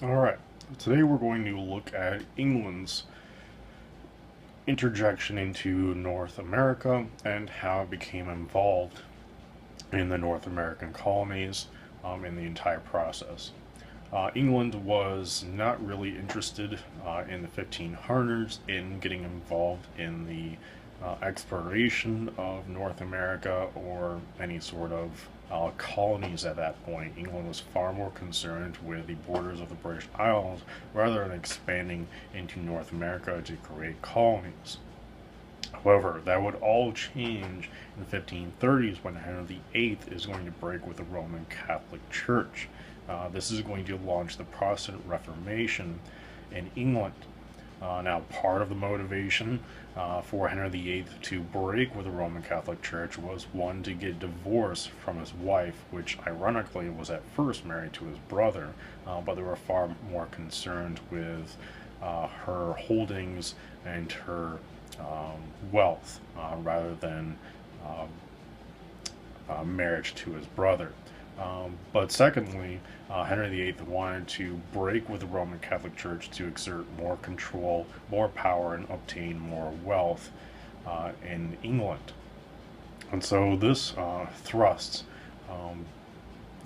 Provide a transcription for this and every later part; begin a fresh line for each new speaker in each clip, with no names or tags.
Alright, today we're going to look at England's interjection into North America and how it became involved in the North American colonies in the entire process. England was not really interested in the 1500s in getting involved in the exploration of North America or any sort of colonies at that point. England was far more concerned with the borders of the British Isles rather than expanding into North America to create colonies. However, that would all change in the 1530s when Henry VIII is going to break with the Roman Catholic Church. This is going to launch the Protestant Reformation in England. Now, part of the motivation for Henry VIII to break with the Roman Catholic Church was one, to get divorced from his wife, which ironically was at first married to his brother, but they were far more concerned with her holdings and her wealth rather than marriage to his brother. But secondly, Henry VIII wanted to break with the Roman Catholic Church to exert more control, more power, and obtain more wealth in England. And so this thrusts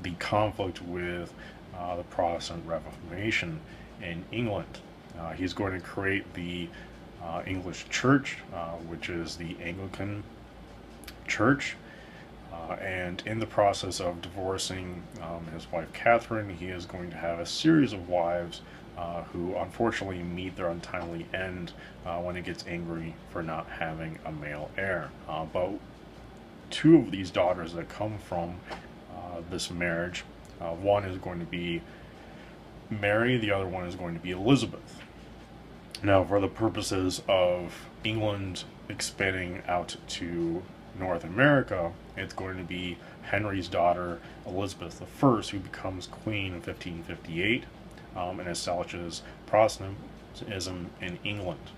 the conflict with the Protestant Reformation in England. He's going to create the English Church, which is the Anglican Church. And in the process of divorcing his wife Catherine, he is going to have a series of wives who unfortunately meet their untimely end when he gets angry for not having a male heir. But two of these daughters that come from this marriage, one is going to be Mary, the other one is going to be Elizabeth. Now, for the purposes of England expanding out to North America, it's going to be Henry's daughter, Elizabeth I, who becomes queen in 1558 and establishes Protestantism in England.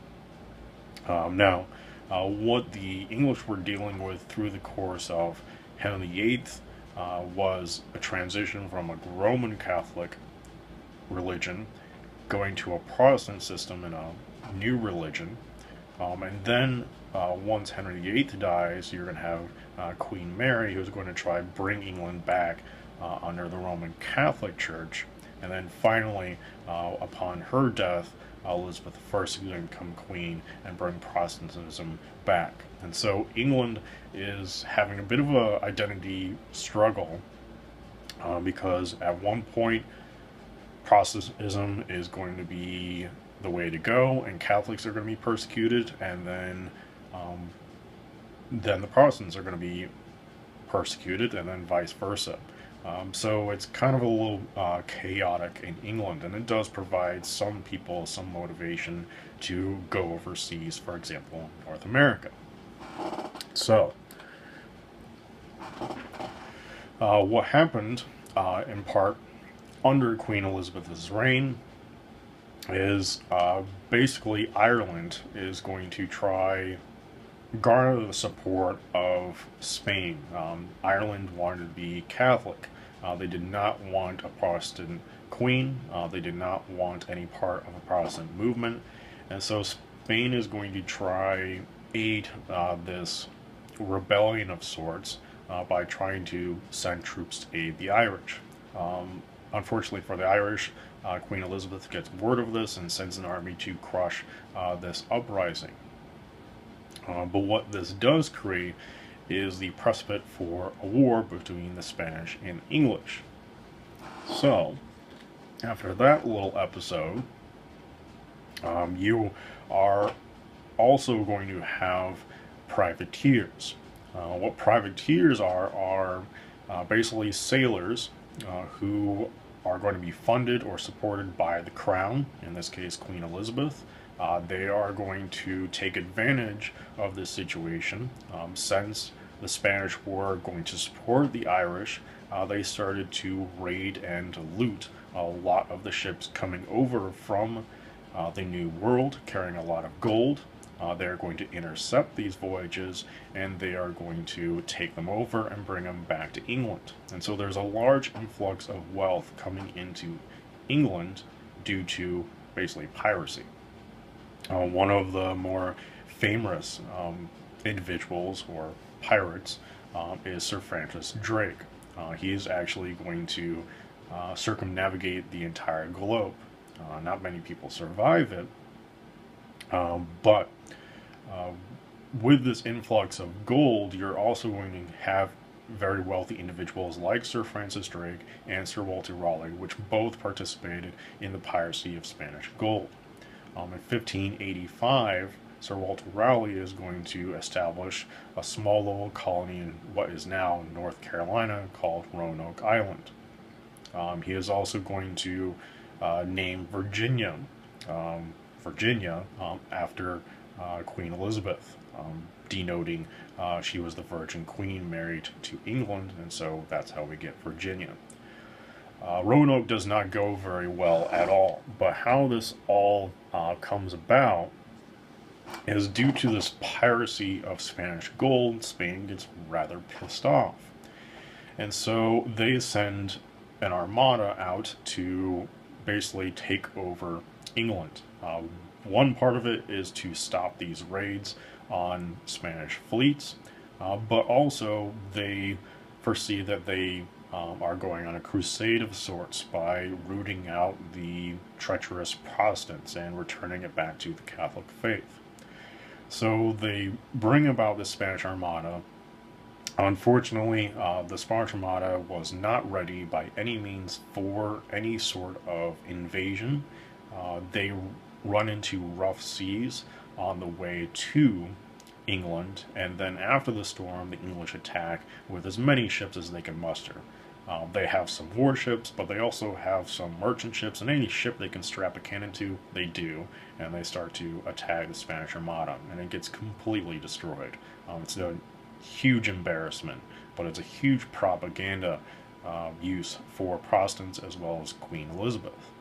What the English were dealing with through the course of Henry VIII was a transition from a Roman Catholic religion going to a Protestant system and a new religion. And then once Henry VIII dies, you're going to have Queen Mary, who's going to try to bring England back under the Roman Catholic Church. And then finally, upon her death, Elizabeth I is going to become queen and bring Protestantism back. And so England is having a bit of an identity struggle because at one point, Protestantism is going to be the way to go, and Catholics are going to be persecuted, and then the Protestants are going to be persecuted, and then vice versa. So it's kind of a little chaotic in England, and it does provide some people some motivation to go overseas, for example, North America. So, what happened in part under Queen Elizabeth's reign is basically Ireland is going to try garner the support of Spain. Ireland wanted to be Catholic. They did not want a Protestant queen. They did not want any part of a Protestant movement. And so Spain is going to try aid this rebellion of sorts by trying to send troops to aid the Irish. Unfortunately for the Irish, Queen Elizabeth gets word of this and sends an army to crush this uprising. But what this does create is the precedent for a war between the Spanish and English. So, after that little episode, you are also going to have privateers. What privateers are basically sailors who are going to be funded or supported by the crown, in this case Queen Elizabeth. They are going to take advantage of this situation. Since the Spanish were going to support the Irish, they started to raid and loot a lot of the ships coming over from the New World, carrying a lot of gold. They're going to intercept these voyages, and they are going to take them over and bring them back to England. And so there's a large influx of wealth coming into England due to basically piracy. One of the more famous individuals or pirates is Sir Francis Drake. He is actually going to circumnavigate the entire globe. Not many people survive it, but uh, with this influx of gold, you're also going to have very wealthy individuals like Sir Francis Drake and Sir Walter Raleigh, which both participated in the piracy of Spanish gold. In 1585, Sir Walter Raleigh is going to establish a small little colony in what is now North Carolina called Roanoke Island. He is also going to name Virginia after Queen Elizabeth, denoting she was the Virgin Queen married to England, and so that's how we get Virginia. Roanoke does not go very well at all, but how this all comes about is due to this piracy of Spanish gold. Spain gets rather pissed off, and so they send an armada out to basically take over England. One part of it is to stop these raids on Spanish fleets, but also they foresee that they are going on a crusade of sorts by rooting out the treacherous Protestants and returning it back to the Catholic faith. So they bring about the Spanish Armada. Unfortunately, the Spanish Armada was not ready by any means for any sort of invasion. They run into rough seas on the way to England, and then after the storm, the English attack with as many ships as they can muster. They have some warships, but they also have some merchant ships, and any ship they can strap a cannon to, they do, and they start to attack the Spanish Armada, and it gets completely destroyed. It's a huge embarrassment, but it's a huge propaganda use for Protestants as well as Queen Elizabeth.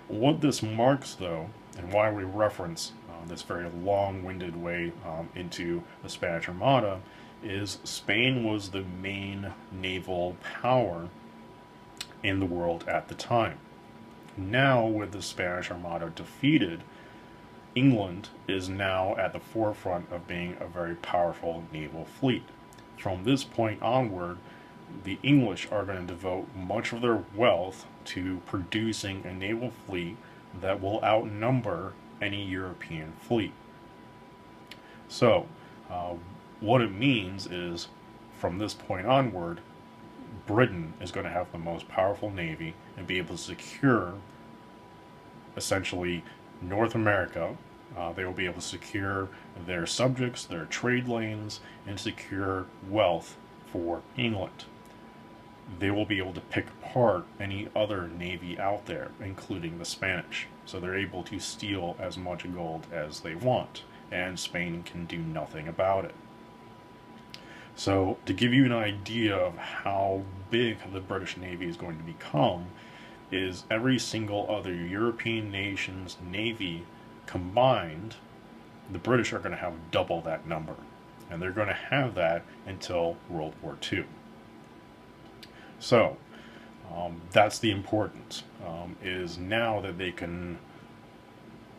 What this marks, though, and why we reference this very long-winded way into the Spanish Armada, is Spain was the main naval power in the world at the time. Now, with the Spanish Armada defeated, England is now at the forefront of being a very powerful naval fleet. From this point onward, the English are going to devote much of their wealth to producing a naval fleet that will outnumber any European fleet. So, what it means is, from this point onward, Britain is going to have the most powerful navy and be able to secure, essentially, North America. They will be able to secure their subjects, their trade lanes, and secure wealth for England. They will be able to pick apart any other navy out there, including the Spanish. So they're able to steal as much gold as they want, and Spain can do nothing about it. So, to give you an idea of how big the British Navy is going to become, is every single other European nation's navy combined, the British are going to have double that number. And they're going to have that until World War II. So, that's the importance, is now that they can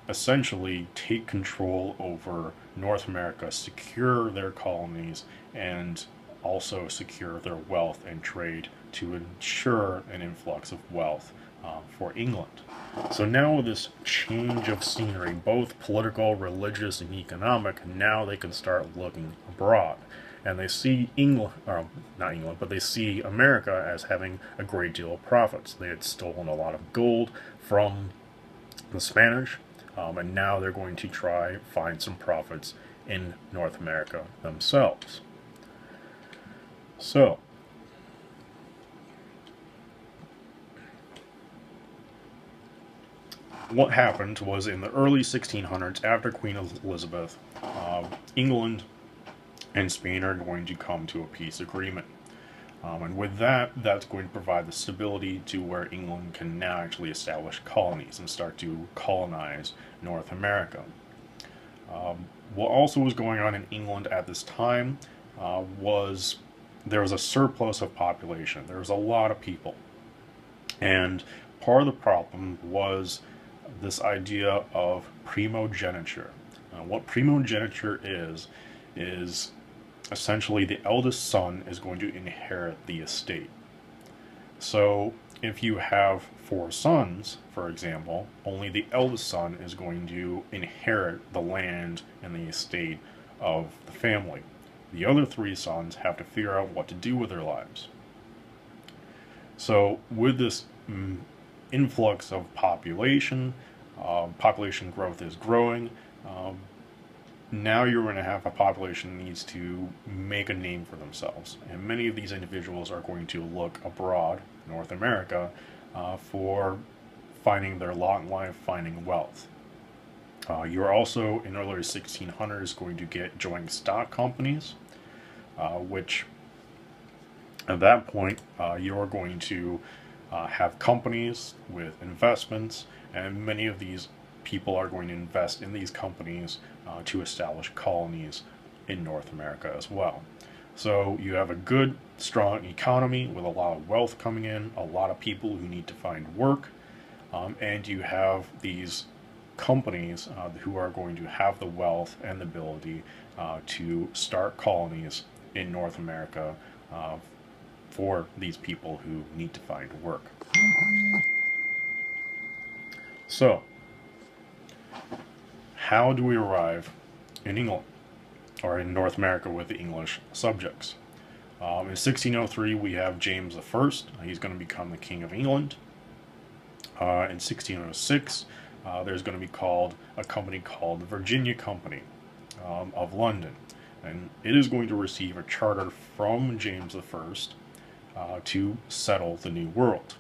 essentially take control over North America, secure their colonies, and also secure their wealth and trade to ensure an influx of wealth for England. So now with this change of scenery, both political, religious, and economic, now they can start looking abroad. And they see England, or not England, but they see America as having a great deal of profits. They had stolen a lot of gold from the Spanish, and now they're going to try find some profits in North America themselves. So, what happened was in the early 1600s, after Queen Elizabeth, England and Spain are going to come to a peace agreement. And with that, that's going to provide the stability to where England can now actually establish colonies and start to colonize North America. What also was going on in England at this time was there was a surplus of population. There was a lot of people. And part of the problem was this idea of primogeniture. What primogeniture is essentially the eldest son is going to inherit the estate. So if you have four sons, for example, only the eldest son is going to inherit the land and the estate of the family. The other three sons have to figure out what to do with their lives. So with this influx of population, population growth is growing. Now you're going to have a population that needs to make a name for themselves. And many of these individuals are going to look abroad, North America, for finding their lot in life, finding wealth. You're also, in early 1600s, going to get joint stock companies, which at that point you're going to have companies with investments, and many of these people are going to invest in these companies to establish colonies in North America as well. So you have a good, strong economy with a lot of wealth coming in, a lot of people who need to find work, and you have these companies who are going to have the wealth and the ability to start colonies in North America for these people who need to find work. So, how do we arrive in England, or in North America with the English subjects? In 1603, we have James I. He's going to become the King of England. In 1606, there's going to be a company called the Virginia Company of London. And it is going to receive a charter from James I to settle the New World.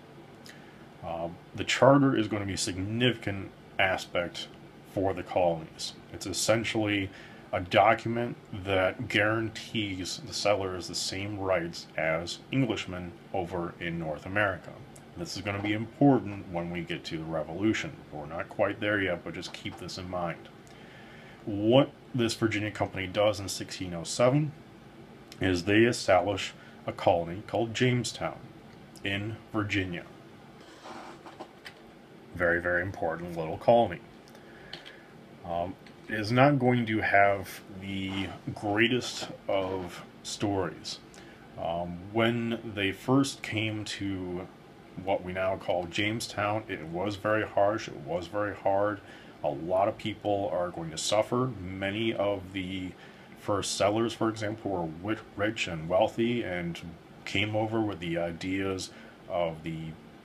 The charter is going to be a significant aspect for the colonies. It's essentially a document that guarantees the settlers the same rights as Englishmen over in North America. This is going to be important when we get to the Revolution. We're not quite there yet, but just keep this in mind. What this Virginia Company does in 1607 is they establish a colony called Jamestown in Virginia. Very, very important little colony. It is not going to have the greatest of stories. When they first came to what we now call Jamestown, it was very harsh, it was very hard. A lot of people are going to suffer. Many of the first settlers, for example, were rich and wealthy and came over with the ideas of the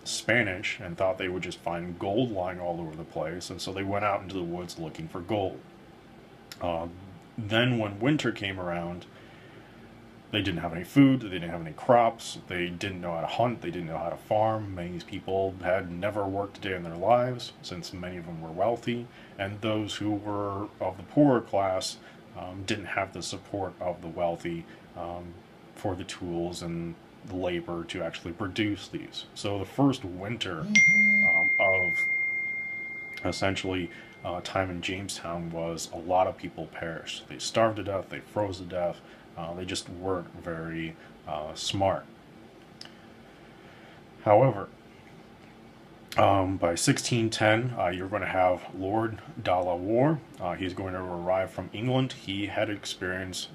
Spanish and thought they would just find gold lying all over the place, and so they went out into the woods looking for gold. Then when winter came around, they didn't have any food, they didn't have any crops, they didn't know how to hunt, they didn't know how to farm. Many people had never worked a day in their lives, since many of them were wealthy, and those who were of the poorer class didn't have the support of the wealthy for the tools and the labor to actually produce these. So the first winter of essentially time in Jamestown was a lot of people perished. They starved to death, they froze to death, they just weren't very smart. However, by 1610, you're going to have Lord De La Warr. He's going to arrive from England. He had experience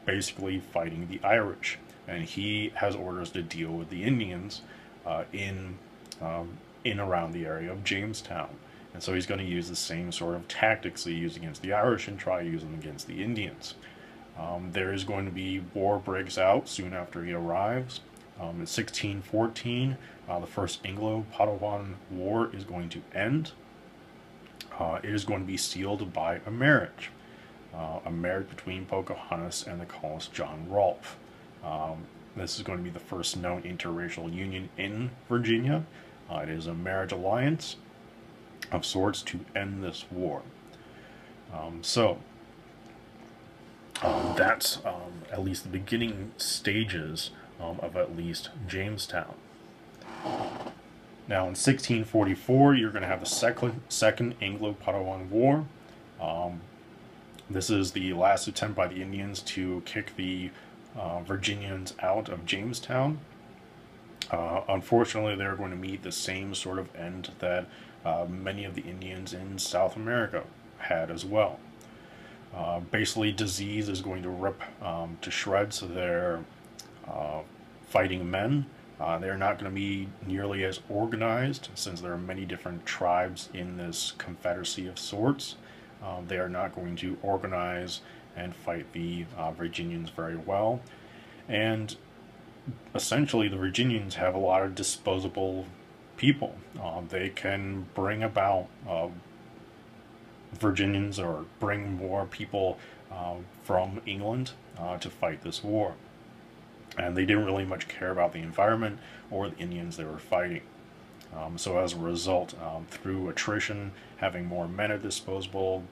basically fighting the Irish, and he has orders to deal with the Indians in around the area of Jamestown. And so he's going to use the same sort of tactics he used against the Irish and try to use them against the Indians. There is going to be war breaks out soon after he arrives. In 1614, the First Anglo-Pottawattamie War is going to end. It is going to be sealed by a marriage between Pocahontas and the colonist John Rolfe. This is going to be the first known interracial union in Virginia. It is a marriage alliance of sorts to end this war. That's at least the beginning stages of at least Jamestown. Now in 1644, you're going to have the Second Anglo-Pottawattamie War. This is the last attempt by the Indians to kick the Virginians out of Jamestown. Unfortunately, they're going to meet the same sort of end that many of the Indians in South America had as well. Basically, disease is going to rip to shreds their fighting men. They're not going to be nearly as organized since there are many different tribes in this confederacy of sorts. They are not going to organize and fight the Virginians very well. And essentially, the Virginians have a lot of disposable people. They can bring about Virginians or bring more people from England to fight this war. And they didn't really much care about the environment or the Indians they were fighting. So as a result, through attrition, having more men at disposable,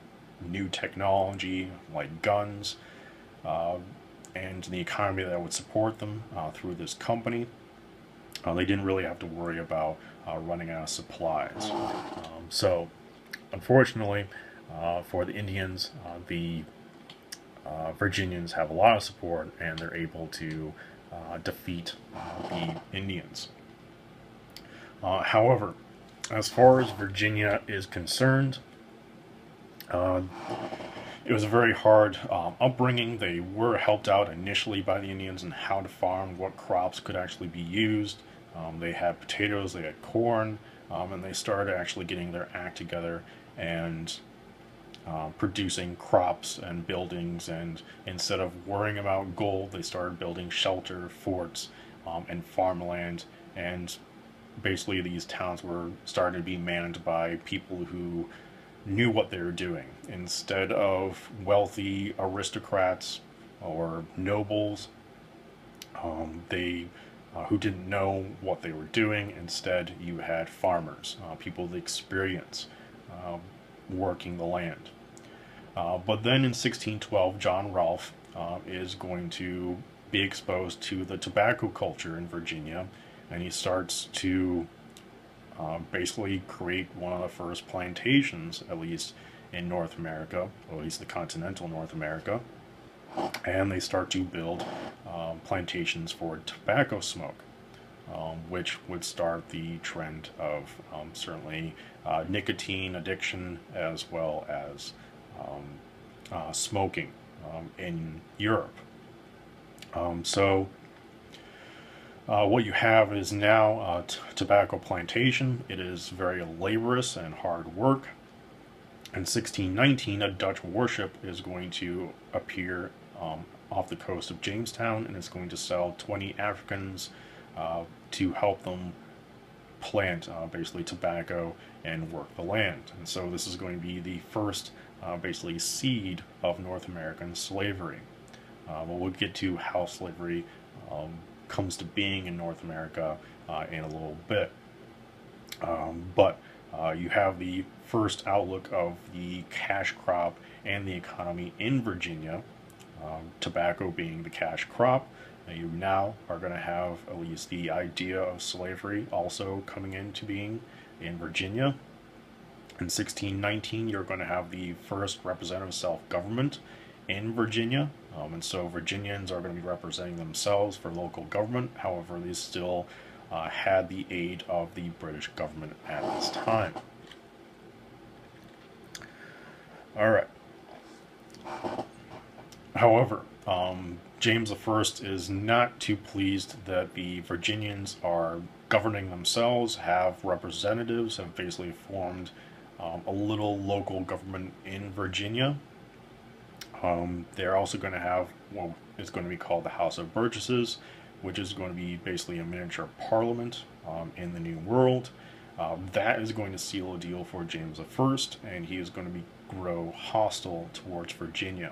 new technology like guns, and the economy that would support them through this company, they didn't really have to worry about running out of supplies. So, unfortunately, for the Indians, the Virginians have a lot of support, and they're able to defeat the Indians. However, as far as Virginia is concerned, it was a very hard upbringing. They were helped out initially by the Indians in how to farm, what crops could actually be used. They had potatoes, they had corn, and they started actually getting their act together and producing crops and buildings. And instead of worrying about gold, they started building shelter, forts, and farmland. And basically, these towns were starting to be manned by people who knew what they were doing, instead of wealthy aristocrats or nobles who didn't know what they were doing. Instead, you had farmers, people with experience, working the land. But then in 1612, John Rolfe is going to be exposed to the tobacco culture in Virginia, and he starts to basically create one of the first plantations, at least in North America, or at least the continental North America, and they start to build plantations for tobacco smoke, which would start the trend of certainly nicotine addiction as well as smoking in Europe. What you have is now a tobacco plantation. It is very laborious and hard work. In 1619, a Dutch warship is going to appear off the coast of Jamestown, and it's going to sell 20 Africans to help them plant basically tobacco and work the land. And so this is going to be the first basically seed of North American slavery. We'll get to how slavery comes to being in North America in a little bit. But you have the first outlook of the cash crop and the economy in Virginia, tobacco being the cash crop. You now are going to have at least the idea of slavery also coming into being in Virginia. In 1619, you're going to have the first representative self-government in Virginia, and so Virginians are going to be representing themselves for local government. However, they still had the aid of the British government at this time. Alright. However, James I is not too pleased that the Virginians are governing themselves, have representatives, have basically formed a little local government in Virginia. They're also going to have what is going to be called the House of Burgesses, which is going to be basically a miniature parliament in the New World. That is going to seal a deal for James I, and he is going to grow hostile towards Virginia.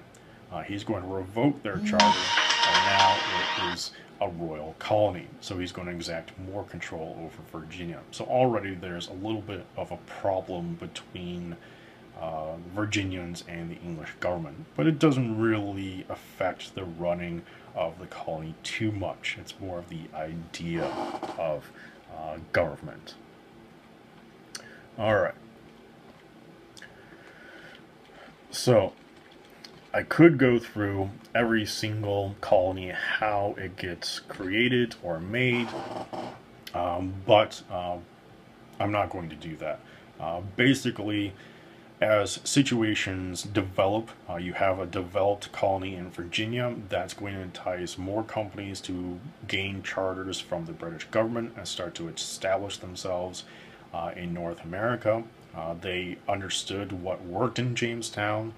He's going to revoke their charter, and now it is a royal colony. So he's going to exact more control over Virginia. So already there's a little bit of a problem between Virginians and the English government, but it doesn't really affect the running of the colony too much. It's more of the idea of government. Alright. So, I could go through every single colony, how it gets created or made, but I'm not going to do that. Basically, as situations develop, you have a developed colony in Virginia that's going to entice more companies to gain charters from the British government and start to establish themselves in North America. They understood what worked in Jamestown,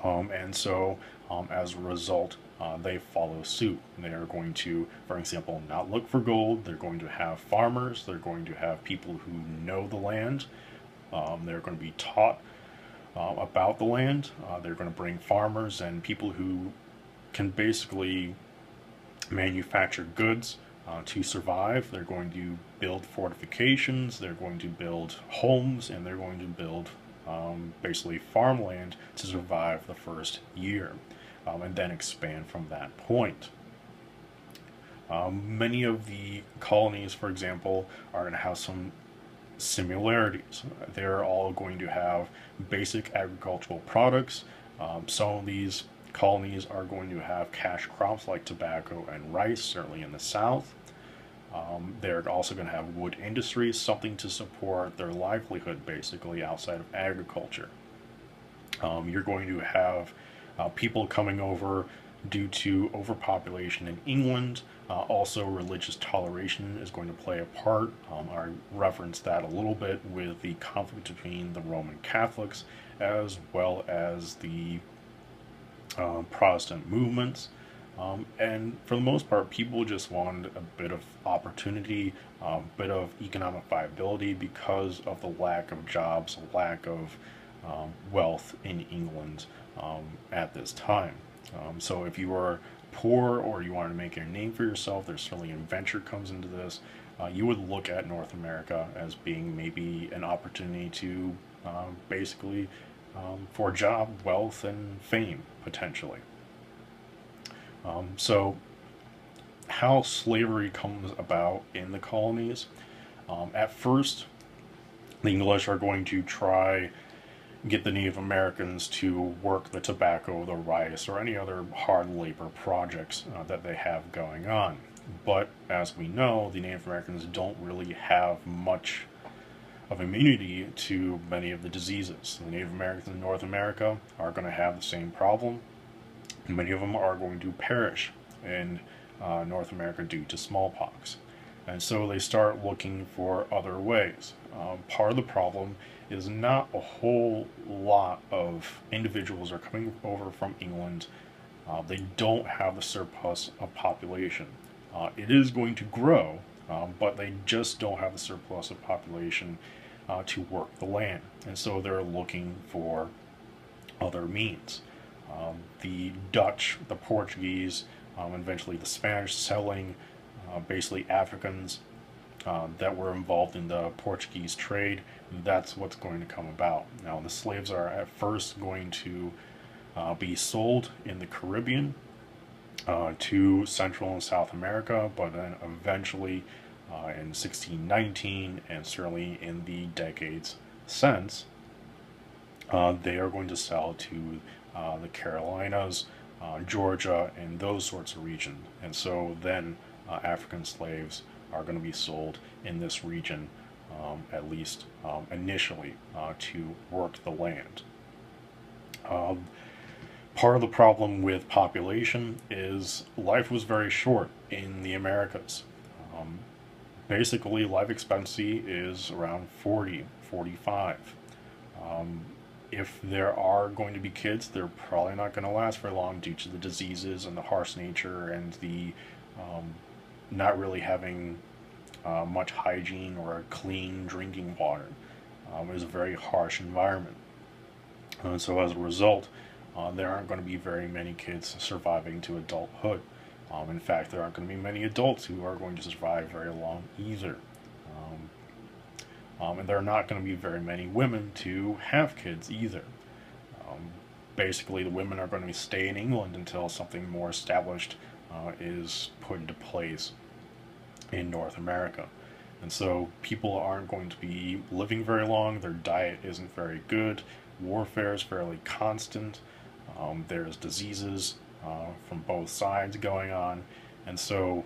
and so as a result, they follow suit. They are going to, for example, not look for gold. They're going to have farmers. They're going to have people who know the land. They're going to be taught about the land. They're going to bring farmers and people who can basically manufacture goods to survive. They're going to build fortifications. They're going to build homes, and they're going to build basically farmland to survive the first year, and then expand from that point. Many of the colonies, for example, are going to have some similarities. They're all going to have basic agricultural products. Some of these colonies are going to have cash crops like tobacco and rice, certainly in the South. They're also going to have wood industries, something to support their livelihood basically outside of agriculture. You're going to have people coming over due to overpopulation in England. Also, religious toleration is going to play a part. I referenced that a little bit with the conflict between the Roman Catholics as well as the Protestant movements. And for the most part, people just wanted a bit of opportunity, a bit of economic viability because of the lack of jobs, lack of wealth in England at this time. So if you are poor or you want to make a name for yourself, there's certainly a venture comes into this. You would look at North America as being maybe an opportunity to basically for job, wealth, and fame potentially. So how slavery comes about in the colonies. At first, the English are going to try get the Native Americans to work the tobacco, the rice, or any other hard labor projects that they have going on. But as we know, the Native Americans don't really have much of immunity to many of the diseases. The Native Americans in North America are going to have the same problem. Many of them are going to perish in North America due to smallpox. And so they start looking for other ways. Part of the problem is not a whole lot of individuals are coming over from England. They don't have the surplus of population. It is going to grow, but they just don't have the surplus of population to work the land. And so they're looking for other means. The Dutch, the Portuguese, eventually the Spanish selling basically Africans that were involved in the Portuguese trade. That's what's going to come about. Now, the slaves are at first going to be sold in the Caribbean to Central and South America, but then eventually in 1619 and certainly in the decades since, they are going to sell to the Carolinas, Georgia, and those sorts of regions. And so then African slaves are going to be sold in this region, at least initially, to work the land. Part of the problem with population is life was very short in the Americas. Basically, life expectancy is around 40, 45. If there are going to be kids, they're probably not going to last very long due to the diseases and the harsh nature and the not really having much hygiene or clean drinking water. It is a very harsh environment. And so as a result, there aren't going to be very many kids surviving to adulthood. In fact, there aren't going to be many adults who are going to survive very long either. And there are not going to be very many women to have kids either. Basically, the women are going to stay in England until something more established is put into place in North America. And so people aren't going to be living very long. Their diet isn't very good. Warfare is fairly constant. There's diseases from both sides going on. And so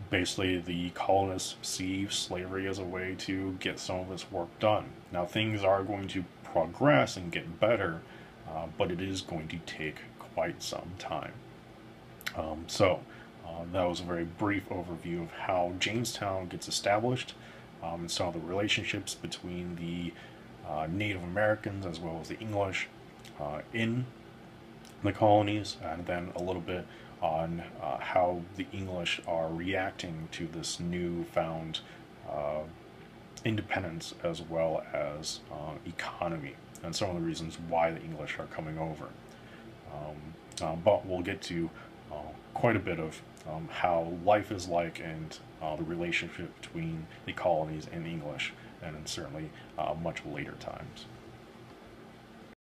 Basically, the colonists see slavery as a way to get some of this work done. Now, things are going to progress and get better, but it is going to take quite some time. That was a very brief overview of how Jamestown gets established, and some of the relationships between the Native Americans as well as the English in the colonies, and then a little bit on how the English are reacting to this newfound uh, independence as well as economy, and some of the reasons why the English are coming over. But we'll get to quite a bit of how life is like and the relationship between the colonies and the English, and certainly much later times.